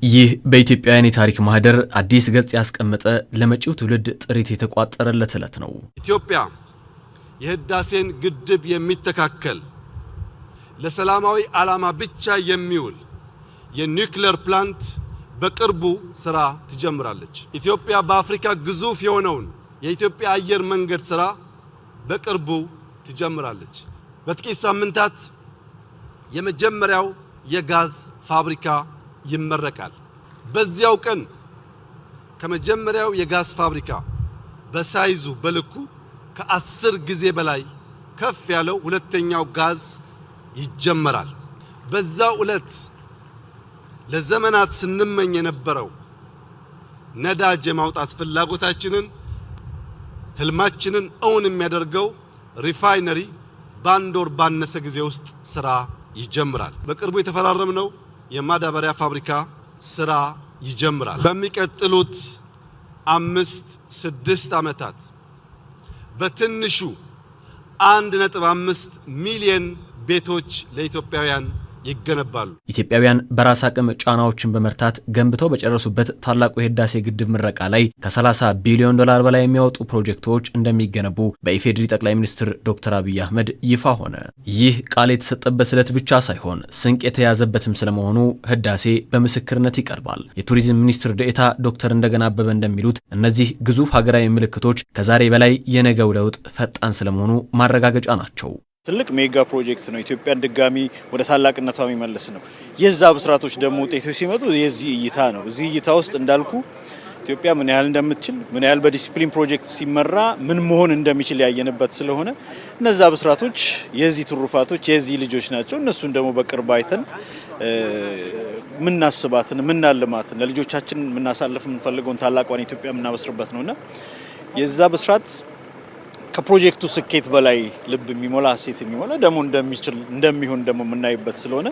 ይህ በኢትዮጵያውያን የታሪክ ማህደር አዲስ ገጽ ያስቀመጠ ለመጪው ትውልድ ጥሪት የተቋጠረለት ዕለት ነው። ኢትዮጵያ የህዳሴን ግድብ የሚተካከል ለሰላማዊ ዓላማ ብቻ የሚውል የኒውክሌር ፕላንት በቅርቡ ስራ ትጀምራለች። ኢትዮጵያ በአፍሪካ ግዙፍ የሆነውን የኢትዮጵያ አየር መንገድ ስራ በቅርቡ ትጀምራለች። በጥቂት ሳምንታት የመጀመሪያው የጋዝ ፋብሪካ ይመረቃል። በዚያው ቀን ከመጀመሪያው የጋዝ ፋብሪካ በሳይዙ በልኩ ከ10 ጊዜ በላይ ከፍ ያለው ሁለተኛው ጋዝ ይጀመራል። በዛው ዕለት ለዘመናት ስንመኝ የነበረው ነዳጅ የማውጣት ፍላጎታችንን ህልማችንን እውን የሚያደርገው ሪፋይነሪ በአንድ ወር ባነሰ ጊዜ ውስጥ ስራ ይጀምራል። በቅርቡ የተፈራረምነው የማዳበሪያ ፋብሪካ ስራ ይጀምራል። በሚቀጥሉት 5-6 ዓመታት በትንሹ 1.5 ሚሊዮን ቤቶች ለኢትዮጵያውያን ይገነባሉ። ኢትዮጵያውያን በራስ አቅም ጫናዎችን በመርታት ገንብተው በጨረሱበት ታላቁ የህዳሴ ግድብ ምረቃ ላይ ከ30 ቢሊዮን ዶላር በላይ የሚያወጡ ፕሮጀክቶች እንደሚገነቡ በኢፌዴሪ ጠቅላይ ሚኒስትር ዶክተር አብይ አህመድ ይፋ ሆነ። ይህ ቃል የተሰጠበት ዕለት ብቻ ሳይሆን ስንቅ የተያዘበትም ስለመሆኑ ህዳሴ በምስክርነት ይቀርባል። የቱሪዝም ሚኒስትር ዴኤታ ዶክተር እንደገና አበበ እንደሚሉት እነዚህ ግዙፍ ሀገራዊ ምልክቶች ከዛሬ በላይ የነገው ለውጥ ፈጣን ስለመሆኑ ማረጋገጫ ናቸው። ትልቅ ሜጋ ፕሮጀክት ነው። ኢትዮጵያን ድጋሚ ወደ ታላቅነቷ የሚመልስ ነው። የዛ ብስራቶች ደግሞ ውጤቶች ሲመጡ የዚህ እይታ ነው። እዚህ እይታ ውስጥ እንዳልኩ ኢትዮጵያ ምን ያህል እንደምትችል ምን ያህል በዲሲፕሊን ፕሮጀክት ሲመራ ምን መሆን እንደሚችል ያየንበት ስለሆነ እነዛ ብስራቶች የዚህ ትሩፋቶች የዚህ ልጆች ናቸው። እነሱን ደግሞ በቅርብ አይተን ምናስባትን ምናልማትን ለልጆቻችን ምናሳልፍ የምንፈልገውን ታላቋን ኢትዮጵያ የምናበስርበት ነውና የዛ ብስራት ከፕሮጀክቱ ስኬት በላይ ልብ የሚሞላ ሀሴት የሚሞላ ደግሞ እንደሚሆን ደግሞ የምናይበት ስለሆነ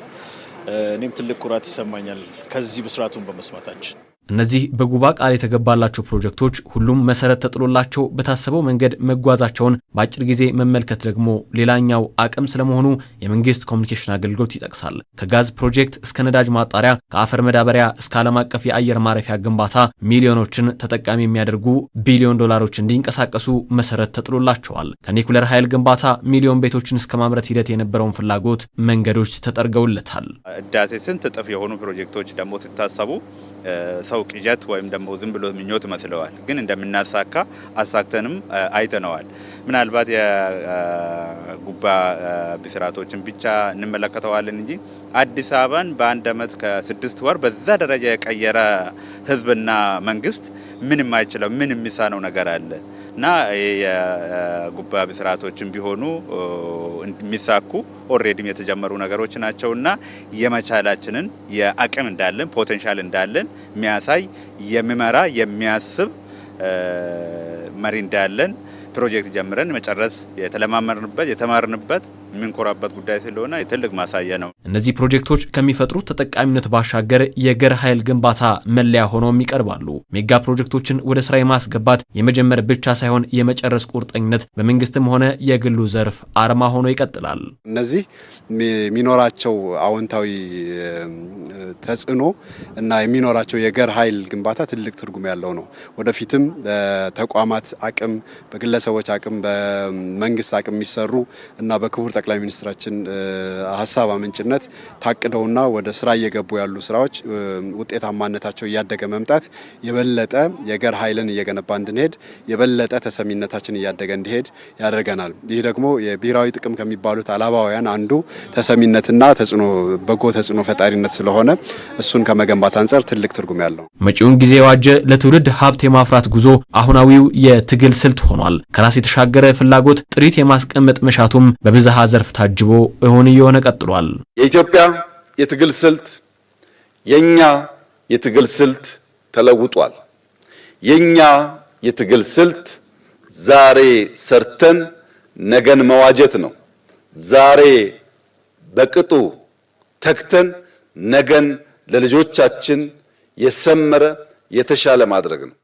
እኔም ትልቅ ኩራት ይሰማኛል ከዚህ ብስራቱን በመስማታችን። እነዚህ በጉባ ቃል የተገባላቸው ፕሮጀክቶች ሁሉም መሰረት ተጥሎላቸው በታሰበው መንገድ መጓዛቸውን በአጭር ጊዜ መመልከት ደግሞ ሌላኛው አቅም ስለመሆኑ የመንግስት ኮሚኒኬሽን አገልግሎት ይጠቅሳል። ከጋዝ ፕሮጀክት እስከ ነዳጅ ማጣሪያ፣ ከአፈር መዳበሪያ እስከ ዓለም አቀፍ የአየር ማረፊያ ግንባታ ሚሊዮኖችን ተጠቃሚ የሚያደርጉ ቢሊዮን ዶላሮች እንዲንቀሳቀሱ መሰረት ተጥሎላቸዋል። ከኒኩሌር ኃይል ግንባታ ሚሊዮን ቤቶችን እስከ ማምረት ሂደት የነበረውን ፍላጎት መንገዶች ተጠርገውለታል። ህዳሴ ስንት እጥፍ የሆኑ ፕሮጀክቶች ደግሞ ሲታሰቡ ሰው ቅዠት ወይም ደግሞ ዝም ብሎ ምኞት መስለዋል። ግን እንደምናሳካ አሳክተንም አይተነዋል። ምናልባት የጉባ ብስራቶችን ብቻ እንመለከተዋለን እንጂ አዲስ አበባን በአንድ ዓመት ከ6 ወር በዛ ደረጃ የቀየረ ህዝብና መንግስት ምንም አይችለው ምን የሚሳነው ነገር አለ እና የጉባ ብስራቶችን ቢሆኑ የሚሳኩ ኦልሬዲ የተጀመሩ ነገሮች ናቸውና የመቻላችንን የአቅም እንዳለን ፖቴንሻል እንዳለን የሚያሳይ የሚመራ የሚያስብ መሪ እንዳለን ፕሮጀክት ጀምረን መጨረስ የተለማመርንበት የተማርንበት የምንኮራበት ጉዳይ ስለሆነ ትልቅ ማሳያ ነው። እነዚህ ፕሮጀክቶች ከሚፈጥሩት ተጠቃሚነት ባሻገር የገር ኃይል ግንባታ መለያ ሆነውም ይቀርባሉ። ሜጋ ፕሮጀክቶችን ወደ ስራ የማስገባት የመጀመር ብቻ ሳይሆን የመጨረስ ቁርጠኝነት በመንግስትም ሆነ የግሉ ዘርፍ አርማ ሆኖ ይቀጥላል። እነዚህ የሚኖራቸው አዎንታዊ ተጽዕኖ እና የሚኖራቸው የገር ኃይል ግንባታ ትልቅ ትርጉም ያለው ነው። ወደፊትም በተቋማት አቅም፣ በግለሰቦች አቅም፣ በመንግስት አቅም የሚሰሩ እና በክቡር ጠቅላይ ሚኒስትራችን ሀሳብ አመንጭነት ታቅደውና ወደ ስራ እየገቡ ያሉ ስራዎች ውጤታማነታቸው እያደገ መምጣት የበለጠ የገር ኃይልን እየገነባ እንድንሄድ የበለጠ ተሰሚነታችን እያደገ እንዲሄድ ያደርገናል። ይህ ደግሞ የብሔራዊ ጥቅም ከሚባሉት አላባውያን አንዱ ተሰሚነትና በጎ ተጽዕኖ ፈጣሪነት ስለሆነ እሱን ከመገንባት አንጻር ትልቅ ትርጉም ያለው መጪውን ጊዜ የዋጀ ለትውልድ ሀብት የማፍራት ጉዞ አሁናዊው የትግል ስልት ሆኗል። ከራስ የተሻገረ ፍላጎት ጥሪት የማስቀመጥ መሻቱም በብዝሃ ዘርፍ ታጅቦ እውን እየሆነ ቀጥሏል። የኢትዮጵያ የትግል ስልት የኛ የትግል ስልት ተለውጧል። የኛ የትግል ስልት ዛሬ ሰርተን ነገን መዋጀት ነው። ዛሬ በቅጡ ተክተን ነገን ለልጆቻችን የሰመረ የተሻለ ማድረግ ነው።